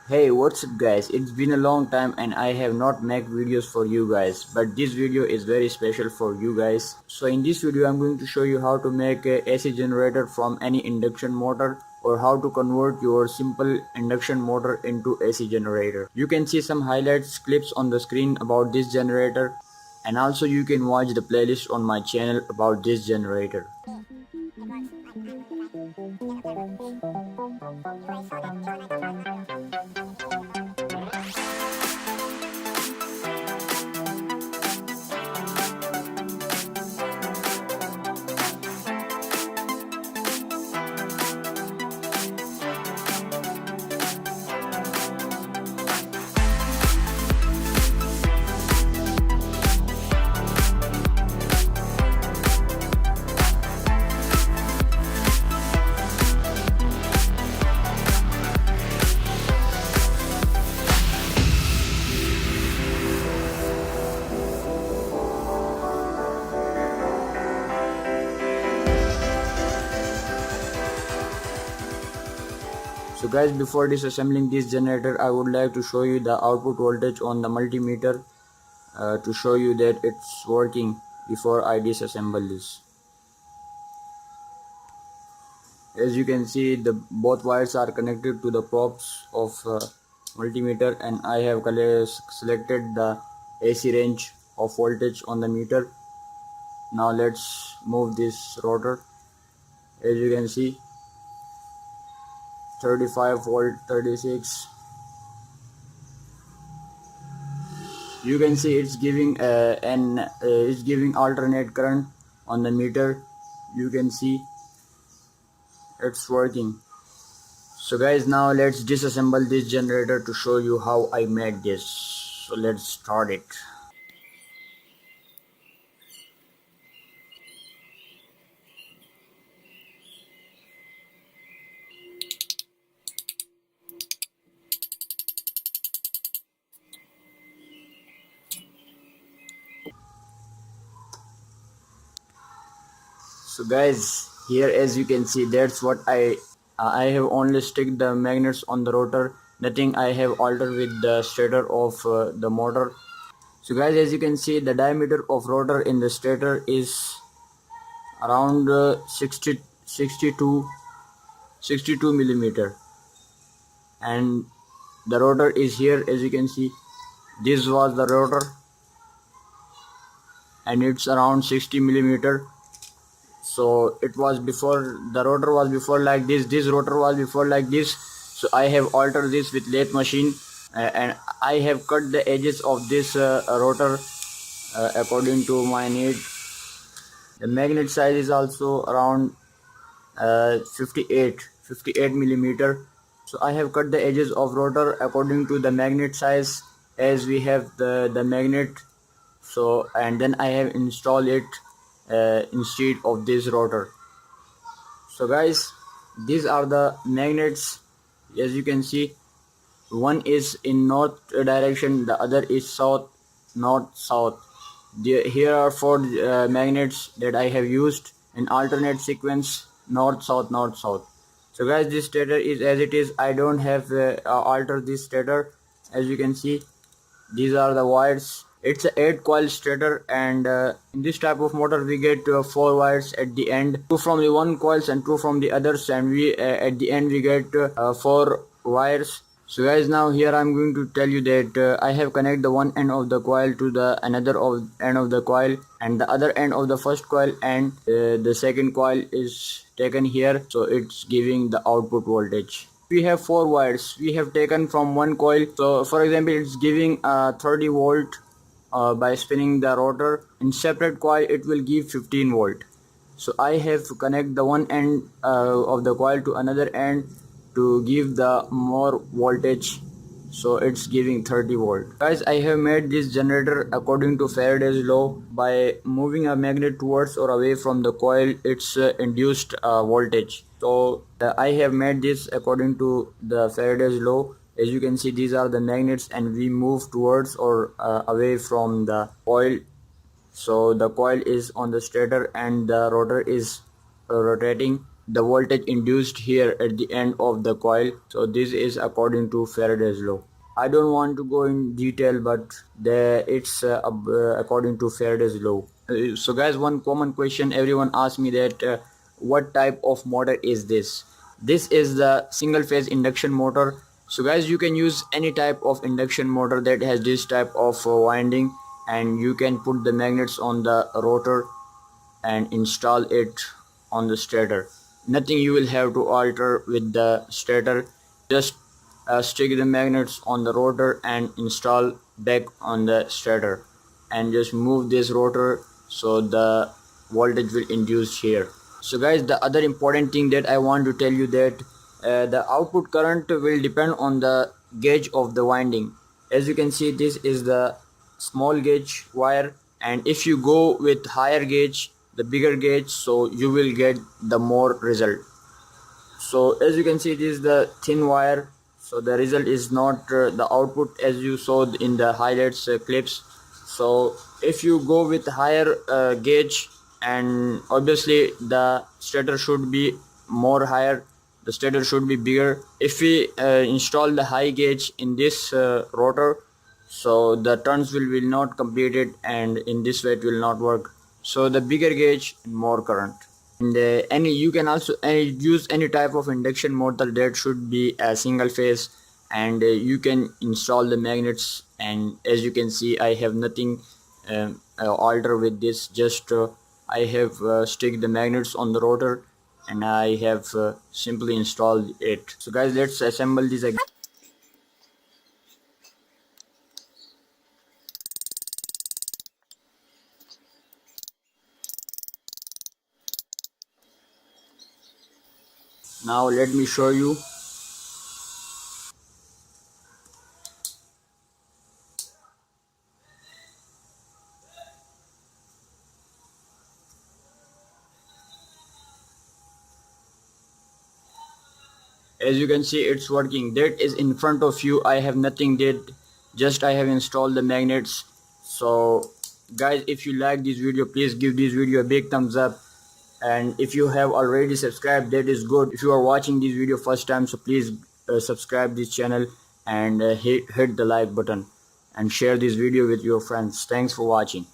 Hey, what's up guys? It's been a long time and I have not made videos for you guys, but this video is very special for you guys. So in this video I'm going to show you how to make a AC generator from any induction motor, or how to convert your simple induction motor into AC generator. You can see some highlights clips on the screen about this generator, and also you can watch the playlist on my channel about this generator. So guys, before disassembling this generator, I would like to show you the output voltage on the multimeter, to show you that it's working before I disassemble this. As you can see, the both wires are connected to the probes of multimeter, and I have selected the AC range of voltage on the meter. Now let's move this rotor. As you can see, 35 volt, 36. You can see it's giving it's giving alternate current on the meter. You can see it's working. So guys, now let's disassemble this generator to show you how I made this. So let's start it. So guys, here as you can see, that's what I have only stick the magnets on the rotor. Nothing I have altered with the stator of the motor. So guys, as you can see, the diameter of rotor in the stator is around 62 millimeter, and the rotor is here. As you can see, this was the rotor, and it's around 60 millimeter. So it was before, the rotor was before like this rotor was before like this. So I have altered this with lathe machine, and I have cut the edges of this rotor according to my need. The magnet size is also around 58 millimeter. So I have cut the edges of rotor according to the magnet size, as we have the magnet. So, and then I have installed it instead of this rotor. So guys, these are the magnets. As you can see, one is in north direction, the other is south, north, south. Here are four magnets that I have used in alternate sequence, north, south, north, south. So guys, this stator is as it is. I don't have altered this stator. As you can see, these are the wires. It's a 8 coil stator, and in this type of motor we get 4 wires at the end, 2 from the one coils and 2 from the others, and we at the end we get 4 wires. So guys, now here I'm going to tell you that I have connected the one end of the coil to the another end of the coil, and the other end of the first coil, and the second coil is taken here, so it's giving the output voltage. We have 4 wires we have taken from one coil. So for example, it's giving 30 volt by spinning the rotor. In separate coil it will give 15 volt. So I have to connect the one end of the coil to another end to give the more voltage, so it's giving 30 volt. Guys, I have made this generator according to Faraday's law. By moving a magnet towards or away from the coil, it's induced voltage. So I have made this according to the Faraday's law. As you can see, these are the magnets, and we move towards or away from the coil. So the coil is on the stator and the rotor is rotating. the voltage induced here at the end of the coil. So this is according to Faraday's law. I don't want to go in detail, but it's according to Faraday's law. So guys, one common question everyone asks me that what type of motor is this? This is the single phase induction motor. So guys, you can use any type of induction motor that has this type of winding, and you can put the magnets on the rotor and install it on the stator. Nothing you will have to alter with the stator. Just stick the magnets on the rotor and install back on the stator, and just move this rotor so the voltage will induce here. So guys, the other important thing that I want to tell you that the output current will depend on the gauge of the winding. As you can see, this is the small gauge wire, and if you go with higher gauge, the bigger gauge, so you will get the more result. So as you can see, this is the thin wire, so the result is not the output as you saw in the highlights clips. So if you go with higher gauge, and obviously the stator should be more higher, the stator should be bigger. If we install the high gauge in this rotor, so the turns will not complete it, and in this way it will not work. So the bigger gauge and more current. And any you can also use any type of induction motor that should be a single phase, and you can install the magnets. And as you can see, I have nothing alter with this, just I have stick the magnets on the rotor, and I have simply installed it. So guys, let's assemble this again. Now let me show you. As you can see, it's working. That is in front of you. I have nothing did, just I have installed the magnets. So guys, if you like this video, please give this video a big thumbs up, and if you have already subscribed, that is good. If you are watching this video first time, so please subscribe this channel, and hit the like button, and share this video with your friends. Thanks for watching.